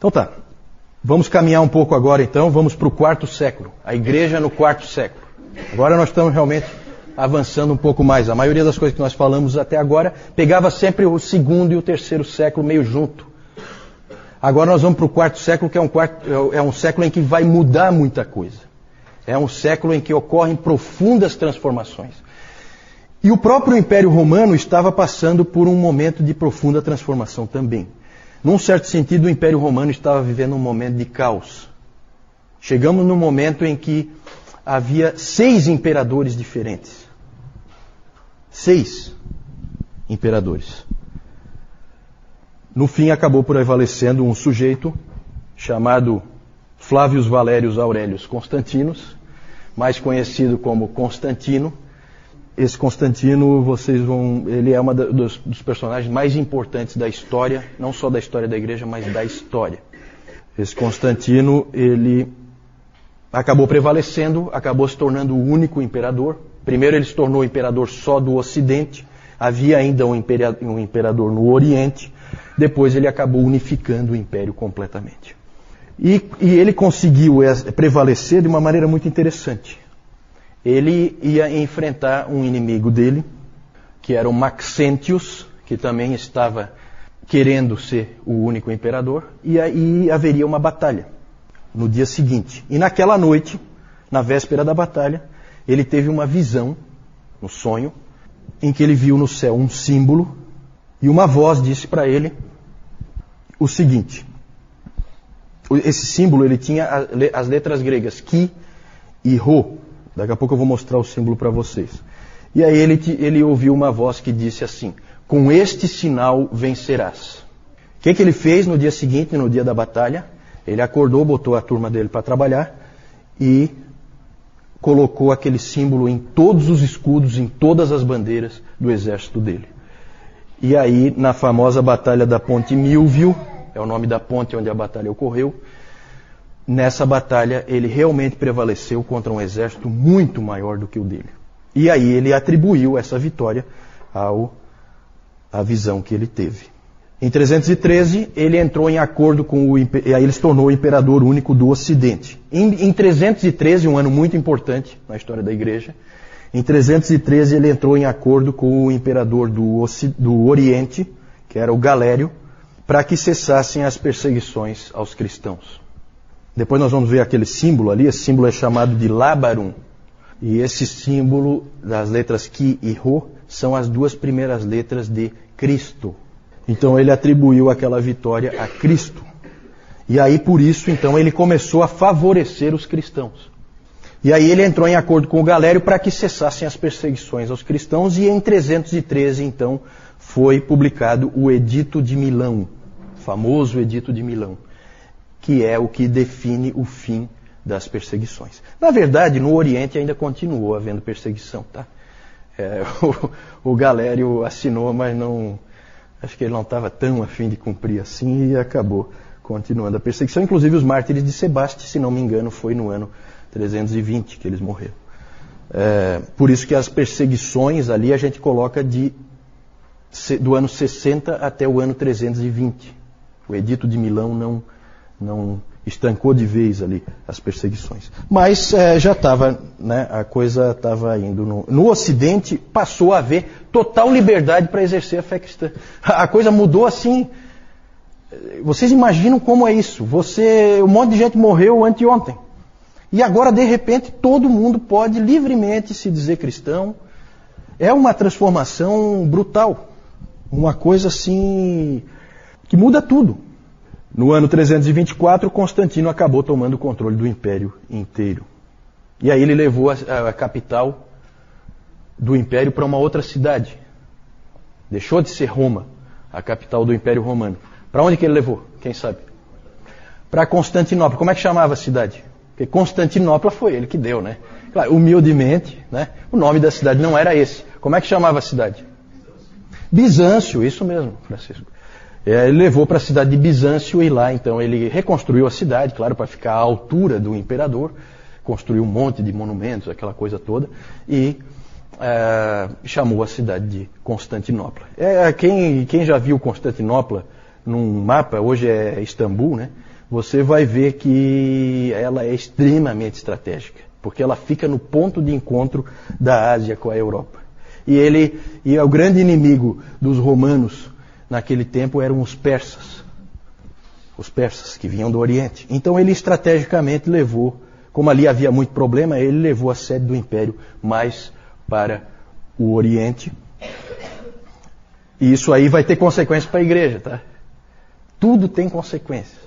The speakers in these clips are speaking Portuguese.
Então tá, vamos caminhar um pouco agora então, vamos para o quarto século, a igreja no quarto século. Agora nós estamos realmente avançando um pouco mais. A maioria das coisas que nós falamos até agora pegava sempre o segundo e o terceiro século meio junto. Agora nós vamos para o quarto século, que é um século em que vai mudar muita coisa. É um século em que ocorrem profundas transformações. E o próprio Império Romano estava passando por um momento de profunda transformação também. Num certo sentido, o Império Romano estava vivendo um momento de caos. Chegamos num momento em que havia 6 imperadores diferentes. 6 imperadores. No fim, acabou por prevalecendo um sujeito chamado Flávios Valérios Aurélios Constantinos, mais conhecido como Constantino. Esse Constantino, ele é um dos personagens mais importantes da história, não só da história da igreja, mas da história. Esse Constantino, ele acabou prevalecendo, acabou se tornando o único imperador. Primeiro ele se tornou imperador só do Ocidente, havia ainda um imperador no Oriente, depois ele acabou unificando o império completamente. E ele conseguiu prevalecer de uma maneira muito interessante. Ele ia enfrentar um inimigo dele, que era o Maxentius, que também estava querendo ser o único imperador, e aí haveria uma batalha no dia seguinte. E naquela noite, na véspera da batalha, ele teve uma visão, um sonho, em que ele viu no céu um símbolo, e uma voz disse para ele o seguinte: esse símbolo ele tinha as letras gregas Ki e Rho. Daqui a pouco eu vou mostrar o símbolo para vocês. E aí ele ouviu uma voz que disse assim: com este sinal vencerás. O que ele fez no dia seguinte, no dia da batalha? Ele acordou, botou a turma dele para trabalhar e colocou aquele símbolo em todos os escudos, em todas as bandeiras do exército dele. E aí, na famosa batalha da Ponte Milvio, é o nome da ponte onde a batalha ocorreu, nessa batalha ele realmente prevaleceu contra um exército muito maior do que o dele. E aí ele atribuiu essa vitória à visão que ele teve. Em 313, ele entrou em acordo com e aí ele se tornou o imperador único do Ocidente. Em 313, um ano muito importante na história da igreja, em 313 ele entrou em acordo com o imperador do Oriente, que era o Galério, para que cessassem as perseguições aos cristãos. Depois nós vamos ver aquele símbolo ali, esse símbolo é chamado de Labarum. E esse símbolo das letras Ki e Rho são as 2 primeiras letras de Cristo. Então ele atribuiu aquela vitória a Cristo. E aí por isso então ele começou a favorecer os cristãos. E aí ele entrou em acordo com o Galério para que cessassem as perseguições aos cristãos, e em 313 então foi publicado o Edito de Milão, o famoso Edito de Milão, que é o que define o fim das perseguições. Na verdade, no Oriente ainda continuou havendo perseguição, tá? O Galério assinou, mas não, acho que ele não estava tão a fim de cumprir assim, e acabou continuando a perseguição. Inclusive os mártires de Sebaste, se não me engano, foi no ano 320 que eles morreram. Por isso que as perseguições ali a gente coloca do ano 60 até o ano 320. O Edito de Milão não estancou de vez ali as perseguições. Mas já estava, né, a coisa estava indo. No Ocidente passou a haver total liberdade para exercer a fé cristã. A coisa mudou assim. Vocês imaginam como é isso? Um monte de gente morreu anteontem. E agora, de repente, todo mundo pode livremente se dizer cristão. É uma transformação brutal. Uma coisa assim que muda tudo. No ano 324, Constantino acabou tomando o controle do império inteiro. E aí ele levou a capital do império para uma outra cidade. Deixou de ser Roma, a capital do Império Romano. Para onde que ele levou? Quem sabe? Para Constantinopla. Como é que chamava a cidade? Porque Constantinopla foi ele que deu, né? Claro, humildemente, né? O nome da cidade não era esse. Como é que chamava a cidade? Bizâncio, isso mesmo, Francisco. Ele levou para a cidade de Bizâncio, e lá então ele reconstruiu a cidade, claro, para ficar à altura do imperador, construiu um monte de monumentos, aquela coisa toda, e chamou a cidade de Constantinopla. Quem já viu Constantinopla num mapa, hoje é Istambul, né? você vai ver que ela é extremamente estratégica, porque ela fica no ponto de encontro da Ásia com a Europa. E o grande inimigo dos romanos naquele tempo eram os persas que vinham do Oriente. Então ele estrategicamente levou, como ali havia muito problema, ele levou a sede do império mais para o Oriente. E isso aí vai ter consequências para a igreja, tá? Tudo tem consequências.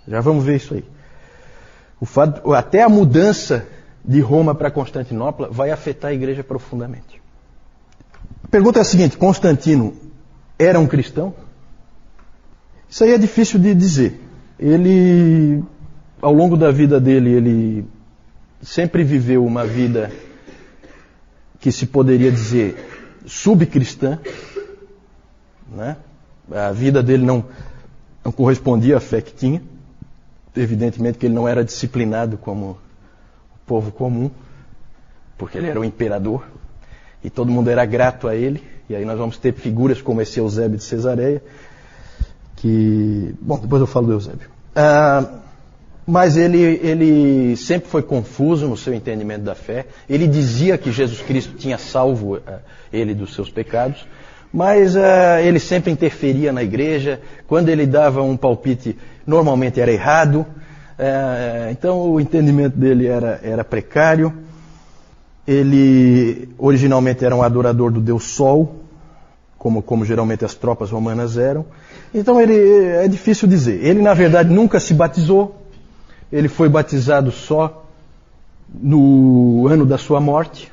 Já vamos ver isso aí. Até a mudança de Roma para Constantinopla vai afetar a igreja profundamente. A pergunta é a seguinte: Constantino era um cristão? Isso aí é difícil de dizer. Ele, ao longo da vida dele, ele sempre viveu uma vida que se poderia dizer subcristã, né? A vida dele não correspondia à fé que tinha. Evidentemente que ele não era disciplinado como o povo comum, porque ele era o imperador e todo mundo era grato a ele. E aí nós vamos ter figuras como esse Eusébio de Cesareia, que... Bom, depois eu falo do Eusébio. Mas ele sempre foi confuso no seu entendimento da fé. Ele dizia que Jesus Cristo tinha salvo ele dos seus pecados, mas ele sempre interferia na igreja. Quando ele dava um palpite, normalmente era errado. Então o entendimento dele era precário. Ele originalmente era um adorador do Deus Sol, como geralmente as tropas romanas eram. Então é difícil dizer. Ele na verdade nunca se batizou. Ele foi batizado só no ano da sua morte.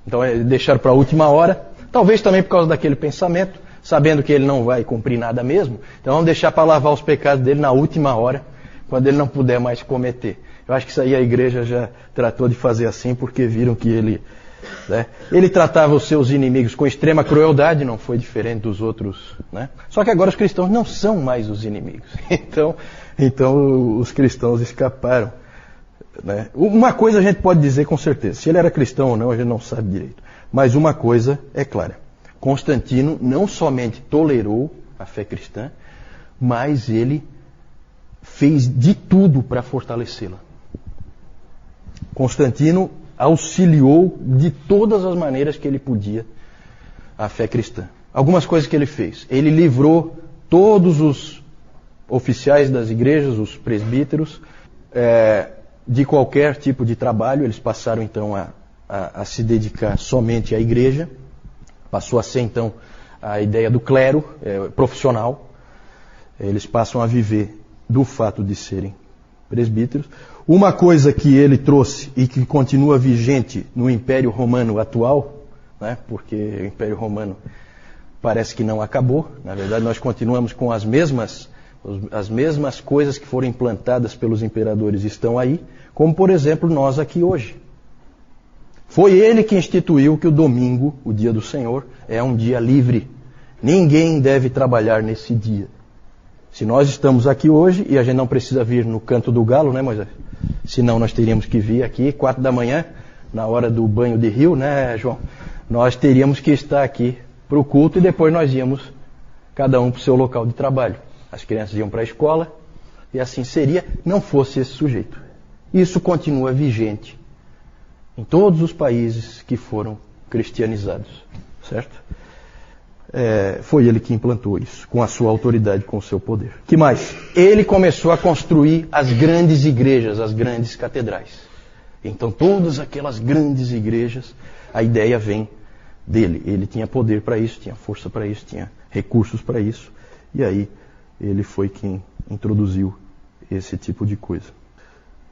Então deixaram para a última hora. Talvez também por causa daquele pensamento, sabendo que ele não vai cumprir nada mesmo. Então vamos deixar para lavar os pecados dele na última hora, quando ele não puder mais cometer. Eu acho que isso aí a igreja já tratou de fazer assim, porque viram que ele tratava os seus inimigos com extrema crueldade, não foi diferente dos outros, né? Só que agora os cristãos não são mais os inimigos. Então os cristãos escaparam, né? Uma coisa a gente pode dizer com certeza: se ele era cristão ou não, a gente não sabe direito. Mas uma coisa é clara: Constantino não somente tolerou a fé cristã, mas ele fez de tudo para fortalecê-la. Constantino auxiliou de todas as maneiras que ele podia a fé cristã. Algumas coisas que ele fez: ele livrou todos os oficiais das igrejas, os presbíteros, de qualquer tipo de trabalho. Eles passaram então a se dedicar somente à igreja. Passou a ser então a ideia do clero profissional. Eles passam a viver do fato de serem presbíteros. Uma coisa que ele trouxe e que continua vigente no Império Romano atual, né, porque o Império Romano parece que não acabou. Na verdade, nós continuamos com as mesmas coisas que foram implantadas pelos imperadores estão aí, como por exemplo nós aqui hoje. Foi ele que instituiu que o domingo, o dia do Senhor, é um dia livre. Ninguém deve trabalhar nesse dia. Se nós estamos aqui hoje, e a gente não precisa vir no canto do galo, né, Moisés? Senão nós teríamos que vir aqui 4 da manhã, na hora do banho de rio, né, João? Nós teríamos que estar aqui para o culto e depois nós íamos cada um para o seu local de trabalho. As crianças iam para a escola e assim seria, não fosse esse sujeito. Isso continua vigente em todos os países que foram cristianizados, certo? Foi ele que implantou isso, com a sua autoridade, com o seu poder. Que mais? Ele começou a construir as grandes igrejas, as grandes catedrais. Então todas aquelas grandes igrejas, a ideia vem dele. Ele tinha poder para isso, tinha força para isso, tinha recursos para isso. E aí ele foi quem introduziu esse tipo de coisa.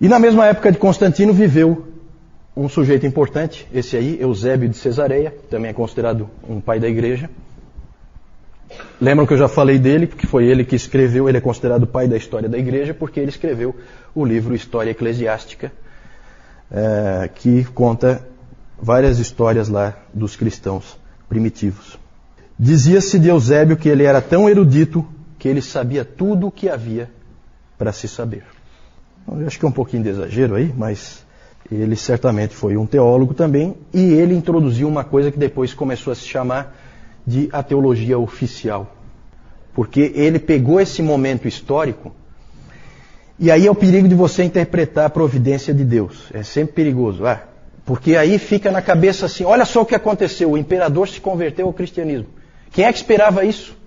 E na mesma época de Constantino viveu um sujeito importante, esse aí, Eusébio de Cesareia, também é considerado um pai da igreja. Lembram que eu já falei dele, porque foi ele que escreveu, ele é considerado o pai da história da igreja, porque ele escreveu o livro História Eclesiástica, que conta várias histórias lá dos cristãos primitivos. Dizia-se de Eusébio que ele era tão erudito que ele sabia tudo o que havia para se saber. Eu acho que é um pouquinho de exagero aí, mas ele certamente foi um teólogo também, e ele introduziu uma coisa que depois começou a se chamar de a teologia oficial. Porque ele pegou esse momento histórico E aí é o perigo de você interpretar a providência de Deus. É sempre perigoso. Porque aí fica na cabeça assim, olha só o que aconteceu, o imperador se converteu ao cristianismo. Quem é que esperava isso?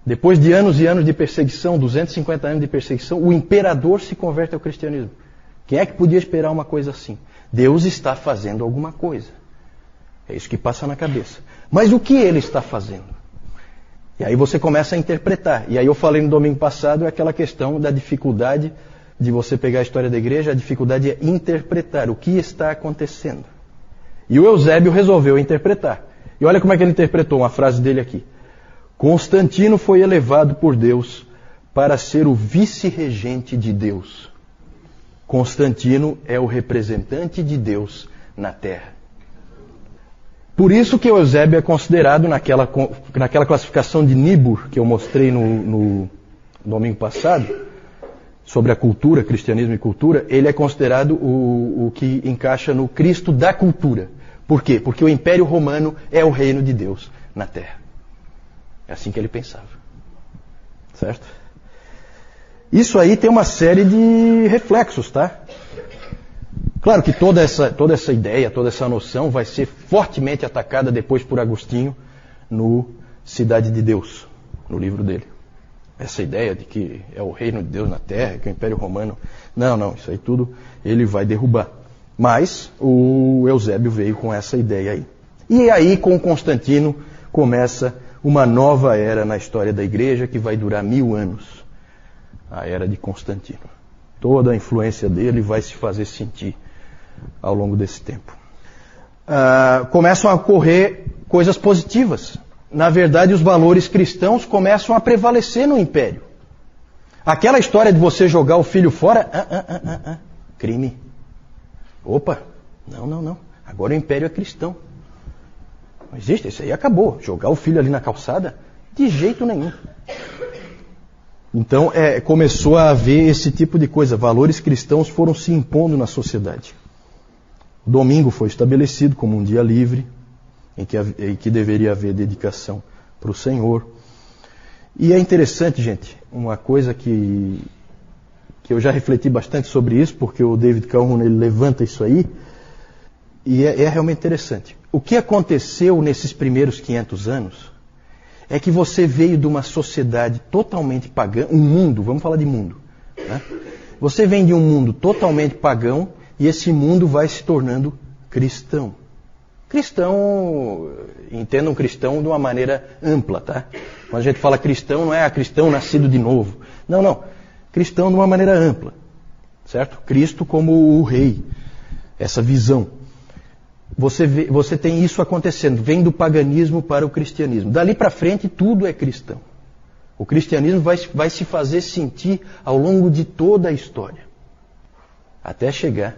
Depois de anos e anos de perseguição, 250 anos de perseguição, o imperador se converte ao cristianismo. Quem é que podia esperar uma coisa assim? Deus está fazendo alguma coisa. É isso que passa na cabeça. Mas o que ele está fazendo? E aí você começa a interpretar. E aí eu falei no domingo passado aquela questão da dificuldade de você pegar a história da igreja, a dificuldade é interpretar o que está acontecendo. E o Eusébio resolveu interpretar. E olha como é que ele interpretou uma frase dele aqui. Constantino foi elevado por Deus para ser o vice-regente de Deus. Constantino é o representante de Deus na Terra. Por isso que o Eusébio é considerado naquela classificação de Niebuhr, que eu mostrei no domingo passado, sobre a cultura, cristianismo e cultura, ele é considerado o que encaixa no Cristo da cultura. Por quê? Porque o Império Romano é o reino de Deus na Terra. É assim que ele pensava. Certo? Isso aí tem uma série de reflexos, tá? Claro que toda essa ideia, toda essa noção vai ser fortemente atacada depois por Agostinho no Cidade de Deus, no livro dele. Essa ideia de que é o reino de Deus na Terra, que é o Império Romano. Não, isso aí tudo ele vai derrubar. Mas o Eusébio veio com essa ideia aí. E aí, com Constantino, começa uma nova era na história da igreja que vai durar 1000 anos. A era de Constantino. Toda a influência dele vai se fazer sentir ao longo desse tempo. Começam a ocorrer coisas positivas. Na verdade, os valores cristãos começam a prevalecer no império. Aquela história de você jogar o filho fora, crime. Opa, não. Agora o império é cristão. Não existe, isso aí acabou. Jogar o filho ali na calçada, de jeito nenhum. Então, começou a haver esse tipo de coisa. Valores cristãos foram se impondo na sociedade. O domingo foi estabelecido como um dia livre, em que deveria haver dedicação para o Senhor. E é interessante, gente, uma coisa que eu já refleti bastante sobre isso, porque o David Calhoun ele levanta isso aí, e é realmente interessante. O que aconteceu nesses primeiros 500 anos é que você veio de uma sociedade totalmente pagã, um mundo, vamos falar de mundo, né? Você vem de um mundo totalmente pagão e esse mundo vai se tornando cristão. Cristão, entenda um cristão de uma maneira ampla, tá? Quando a gente fala cristão, não é cristão nascido de novo. Não. Cristão de uma maneira ampla, certo? Cristo como o rei, essa visão. Você tem isso acontecendo, vem do paganismo para o cristianismo. Dali para frente tudo é cristão. O cristianismo vai se fazer sentir ao longo de toda a história, até chegar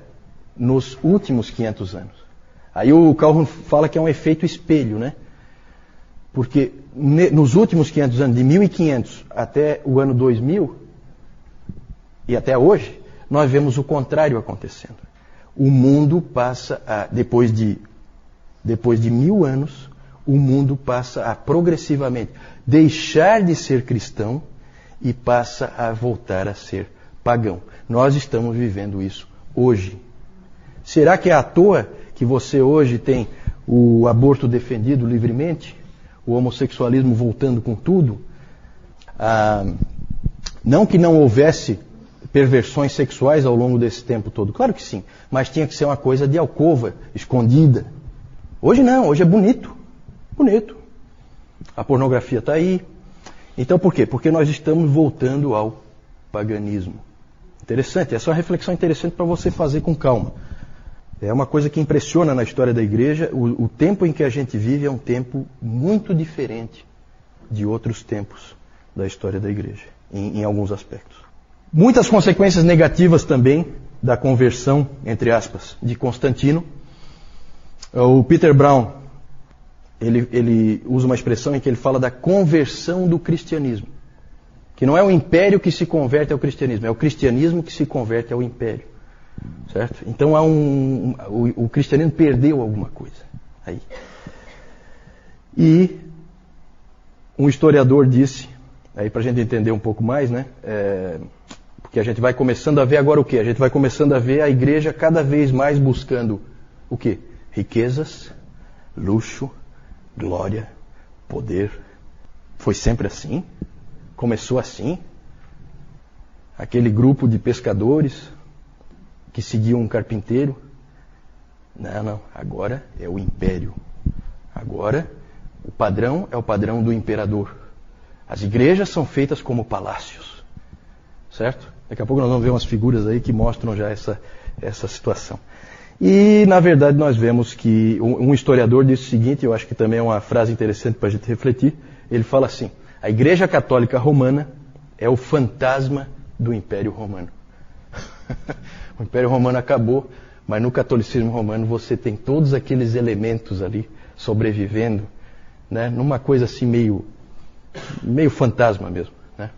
nos últimos 500 anos. Aí o Calhoun fala que é um efeito espelho, né? Porque nos últimos 500 anos, de 1500 até o ano 2000, e até hoje, nós vemos o contrário acontecendo. O mundo passa depois de 1000 anos, o mundo passa a progressivamente deixar de ser cristão e passa a voltar a ser pagão. Nós estamos vivendo isso hoje. Será que é à toa que você hoje tem o aborto defendido livremente? O homossexualismo voltando com tudo? Não que não houvesse perversões sexuais ao longo desse tempo todo. Claro que sim. Mas tinha que ser uma coisa de alcova, escondida. Hoje não, hoje é bonito. Bonito. A pornografia está aí. Então por quê? Porque nós estamos voltando ao paganismo. Interessante, essa é uma reflexão interessante para você fazer com calma. É uma coisa que impressiona na história da igreja. O tempo em que a gente vive é um tempo muito diferente de outros tempos da história da igreja, em alguns aspectos. Muitas consequências negativas também da conversão, entre aspas, de Constantino. O Peter Brown, ele usa uma expressão em que ele fala da conversão do cristianismo. Que não é o império que se converte ao cristianismo, é o cristianismo que se converte ao império. Certo? Então o cristianismo perdeu alguma coisa aí. E um historiador disse, aí para a gente entender um pouco mais, né? Porque a gente vai começando a ver agora o quê? A gente vai começando a ver a igreja cada vez mais buscando o quê? Riquezas, luxo, glória, poder. Foi sempre assim? Começou assim? Aquele grupo de pescadores que seguiam um carpinteiro? Não. Agora é o império. Agora o padrão é o padrão do imperador. As igrejas são feitas como palácios. Certo? Daqui a pouco nós vamos ver umas figuras aí que mostram já essa situação. E, na verdade, nós vemos que um historiador disse o seguinte, eu acho que também é uma frase interessante para a gente refletir. Ele fala assim: a Igreja Católica Romana é o fantasma do Império Romano. O Império Romano acabou, mas no catolicismo romano você tem todos aqueles elementos ali sobrevivendo, né, numa coisa assim meio fantasma mesmo. Né?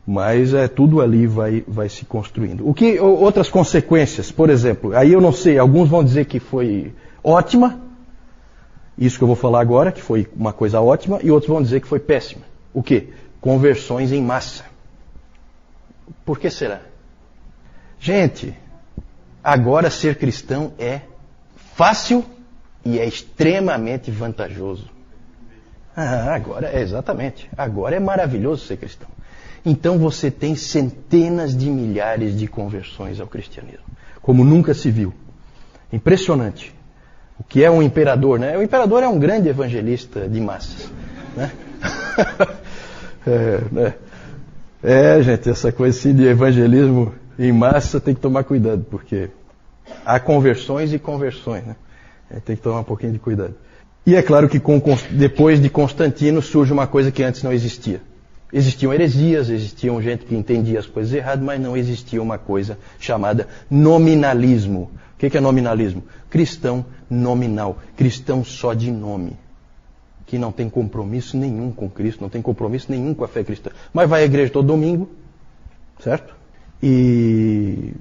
Mas tudo ali vai se construindo. Outras consequências, por exemplo, aí eu não sei, alguns vão dizer que foi ótima, isso que eu vou falar agora, que foi uma coisa ótima, e outros vão dizer que foi péssima. O quê? Conversões em massa. Por que será? Gente, agora ser cristão é fácil e é extremamente vantajoso. Exatamente. Agora é maravilhoso ser cristão. Então você tem centenas de milhares de conversões ao cristianismo, como nunca se viu. Impressionante. O que é um imperador, né? O imperador é um grande evangelista de massas, né? Gente, essa coisa assim de evangelismo em massa tem que tomar cuidado, porque há conversões e conversões, né? Tem que tomar um pouquinho de cuidado. E é claro que depois de Constantino surge uma coisa que antes não existia. Existiam heresias, existiam gente que entendia as coisas erradas, mas não existia uma coisa chamada nominalismo. O que é nominalismo? Cristão nominal, cristão só de nome, que não tem compromisso nenhum com Cristo, não tem compromisso nenhum com a fé cristã. Mas vai à igreja todo domingo, certo? E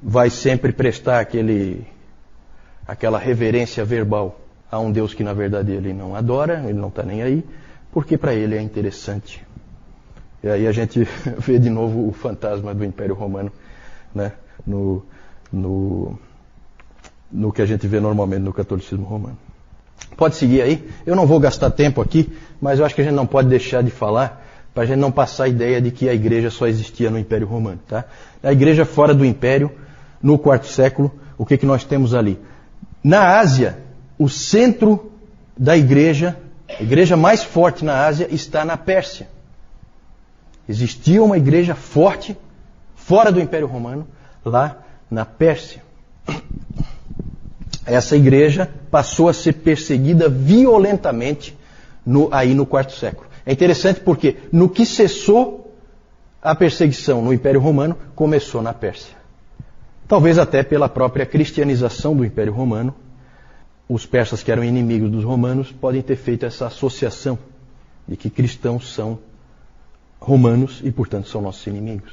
vai sempre prestar aquela reverência verbal a um Deus que na verdade ele não adora, ele não está nem aí, porque para ele é interessante. E aí a gente vê de novo o fantasma do Império Romano, né, no que a gente vê normalmente no catolicismo romano. Pode seguir aí? Eu não vou gastar tempo aqui, mas eu acho que a gente não pode deixar de falar, para a gente não passar a ideia de que a igreja só existia no Império Romano. Tá? A igreja fora do Império, no quarto século, o que nós temos ali? Na Ásia, o centro da igreja, a igreja mais forte na Ásia, está na Pérsia. Existia uma igreja forte, fora do Império Romano, lá na Pérsia. Essa igreja passou a ser perseguida violentamente aí no quarto século. É interessante porque no que cessou a perseguição no Império Romano, começou na Pérsia. Talvez até pela própria cristianização do Império Romano, os persas que eram inimigos dos romanos podem ter feito essa associação de que cristãos são romanos e, portanto, são nossos inimigos.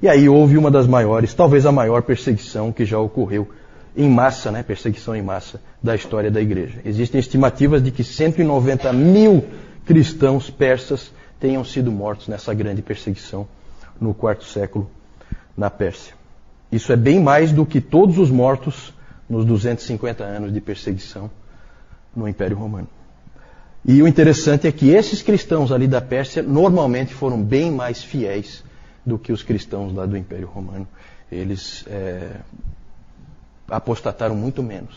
E aí houve uma das maiores, talvez a maior perseguição que já ocorreu em massa, né, perseguição em massa da história da igreja. Existem estimativas de que 190 mil cristãos persas tenham sido mortos nessa grande perseguição no quarto século na Pérsia. Isso é bem mais do que todos os mortos nos 250 anos de perseguição no Império Romano. E o interessante é que esses cristãos ali da Pérsia normalmente foram bem mais fiéis do que os cristãos lá do Império Romano. Eles apostataram muito menos,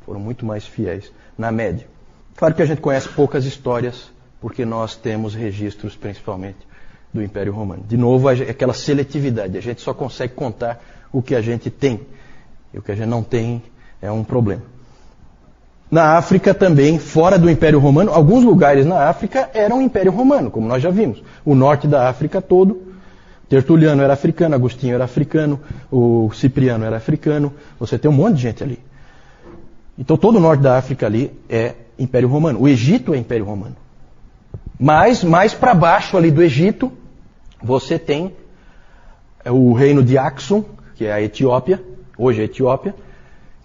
foram muito mais fiéis, na média. Claro que a gente conhece poucas histórias, porque nós temos registros principalmente do Império Romano. De novo, aquela seletividade, a gente só consegue contar o que a gente tem, e o que a gente não tem é um problema. Na África também, fora do Império Romano, alguns lugares na África eram Império Romano, como nós já vimos. O norte da África todo, Tertuliano era africano, Agostinho era africano, o Cipriano era africano, você tem um monte de gente ali. Então todo o norte da África ali é Império Romano. O Egito é Império Romano. Mas mais para baixo ali do Egito, você tem o reino de Axum, que é a Etiópia, hoje é a Etiópia,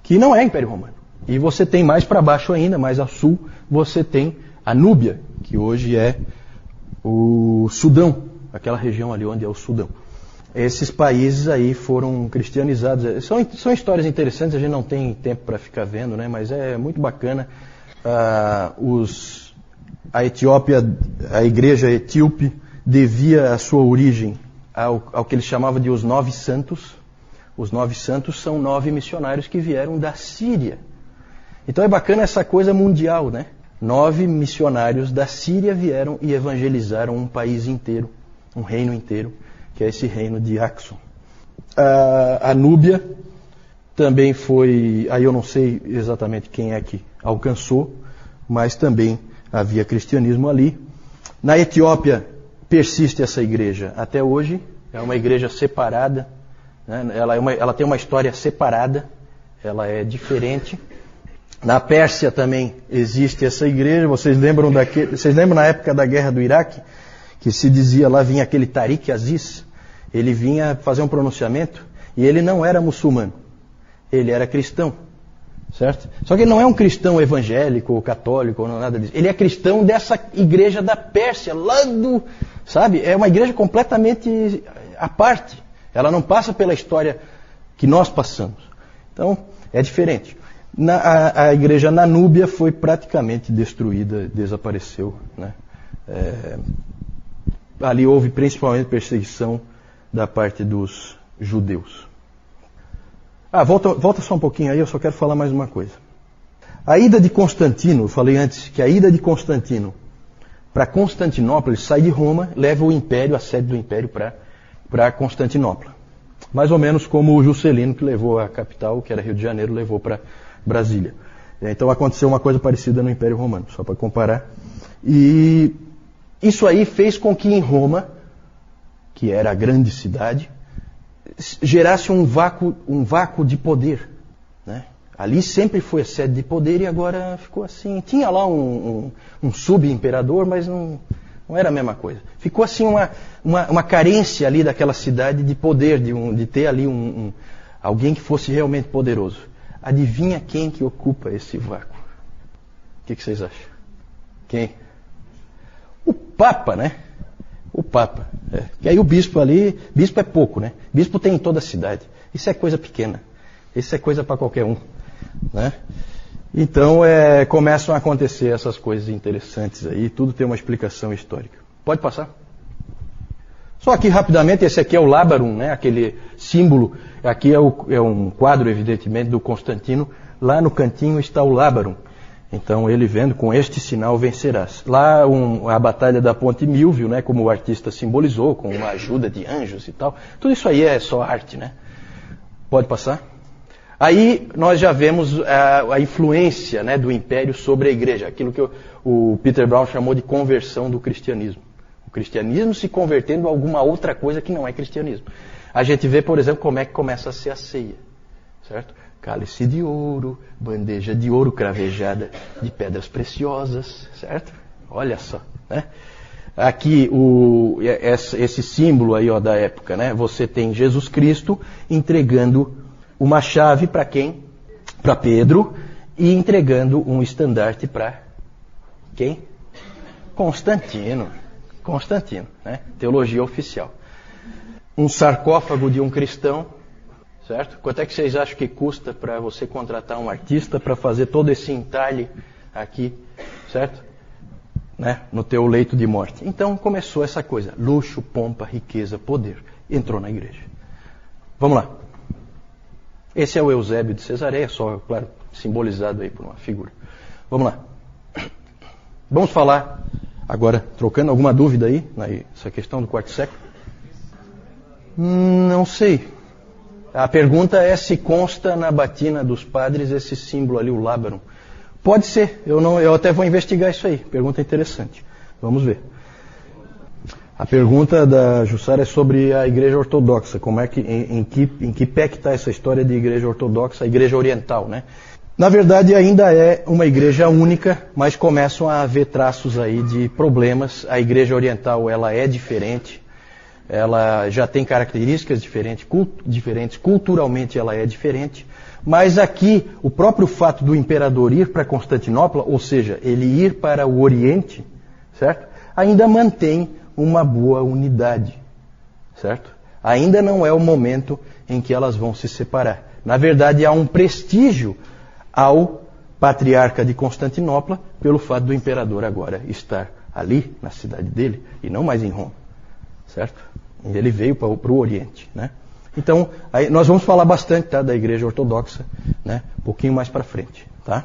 que não é Império Romano. E você tem mais para baixo ainda, mais ao sul, você tem a Núbia, que hoje é o Sudão, aquela região ali onde é o Sudão. esses países aí foram cristianizados. São histórias interessantes, a gente não tem tempo para ficar vendo, né? Mas é muito bacana. A Etiópia, a igreja etíope, devia a sua origem ao que eles chamavam de os 9 santos. Os 9 santos são 9 missionários que vieram da Síria. Então é bacana essa coisa mundial, né? 9 missionários da Síria vieram e evangelizaram um país inteiro, um reino inteiro, que é esse reino de Axum. A Núbia também foi, aí eu não sei exatamente quem é que alcançou, mas também havia cristianismo ali. Na Etiópia persiste essa igreja até hoje, é uma igreja separada, né? Ela tem uma história separada, ela é diferente. Na Pérsia também existe essa igreja. Vocês lembram na época da guerra do Iraque, que se dizia lá, vinha aquele Tariq Aziz, ele vinha fazer um pronunciamento e ele não era muçulmano, ele era cristão, certo? Só que ele não é um cristão evangélico ou católico ou nada disso, ele é cristão dessa igreja da Pérsia, lá do, sabe? É uma igreja completamente à parte, ela não passa pela história que nós passamos, então é diferente. A igreja na Núbia foi praticamente destruída, desapareceu, né? Ali houve principalmente perseguição da parte dos judeus. Volta só um pouquinho aí, eu só quero falar mais uma coisa. A ida de Constantino, eu falei antes que a ida de Constantino para Constantinopla, ele sai de Roma, leva o império, a sede do império para Constantinopla. Mais ou menos como o Juscelino, que levou a capital, que era Rio de Janeiro, levou para Brasília. Então aconteceu uma coisa parecida no Império Romano, só para comparar. E isso aí fez com que em Roma, que era a grande cidade, gerasse um vácuo de poder, né? Ali sempre foi a sede de poder e agora ficou assim. Tinha lá um sub-imperador, mas não era a mesma coisa. Ficou assim uma carência ali daquela cidade de poder, de ter ali alguém que fosse realmente poderoso. Adivinha quem que ocupa esse vácuo? O que vocês acham? Quem? O Papa, né? O Papa. E aí o bispo ali, bispo é pouco, né? Bispo tem em toda a cidade. Isso é coisa pequena. Isso é coisa para qualquer um, né? Então começam a acontecer essas coisas interessantes aí. Tudo tem uma explicação histórica. Pode passar? Só aqui rapidamente, esse aqui é o Lábarum, né? Aquele símbolo. Aqui é um quadro, evidentemente, do Constantino. Lá no cantinho está o Lábarum. Então ele vendo, com este sinal vencerás. Lá a batalha da Ponte Milvio, né, como o artista simbolizou, com uma ajuda de anjos e tal. Tudo isso aí é só arte, né? Pode passar? Aí nós já vemos a influência, né, do Império sobre a Igreja. Aquilo que o Peter Brown chamou de conversão do cristianismo. O cristianismo se convertendo a alguma outra coisa que não é cristianismo. A gente vê, por exemplo, como é que começa a ser a ceia, certo? Cálice de ouro, bandeja de ouro cravejada de pedras preciosas, certo? Olha só, né? Aqui esse símbolo aí, ó, da época, né? Você tem Jesus Cristo entregando uma chave para quem? Para Pedro, e entregando um estandarte para quem? Constantino, né? Teologia oficial. Um sarcófago de um cristão. Certo? Quanto é que vocês acham que custa para você contratar um artista para fazer todo esse entalhe aqui, certo? Né? No teu leito de morte. Então começou essa coisa, luxo, pompa, riqueza, poder. Entrou na igreja. Vamos lá. Esse é o Eusébio de Cesareia, só, claro, simbolizado aí por uma figura. Vamos lá. Vamos falar agora, trocando alguma dúvida aí, nessa questão do quarto século? Não sei. A pergunta é se consta na batina dos padres esse símbolo ali, o Lábarum. Pode ser, eu até vou investigar isso aí. Pergunta interessante. Vamos ver. A pergunta da Jussara é sobre a Igreja Ortodoxa. Como é que, em que pé que está essa história de Igreja Ortodoxa, a Igreja Oriental, né? Na verdade ainda é uma igreja única, mas começam a haver traços aí de problemas. A Igreja Oriental, ela é diferente. Ela já tem características diferentes, culturalmente ela é diferente, mas aqui o próprio fato do imperador ir para Constantinopla, ou seja, ele ir para o Oriente, certo? Ainda mantém uma boa unidade, certo? Ainda não é o momento em que elas vão se separar. Na verdade, há um prestígio ao patriarca de Constantinopla pelo fato do imperador agora estar ali, na cidade dele, e não mais em Roma. Certo? Ele veio para o Oriente, né? Então, aí nós vamos falar bastante, tá, da Igreja Ortodoxa, né, um pouquinho mais para frente, tá?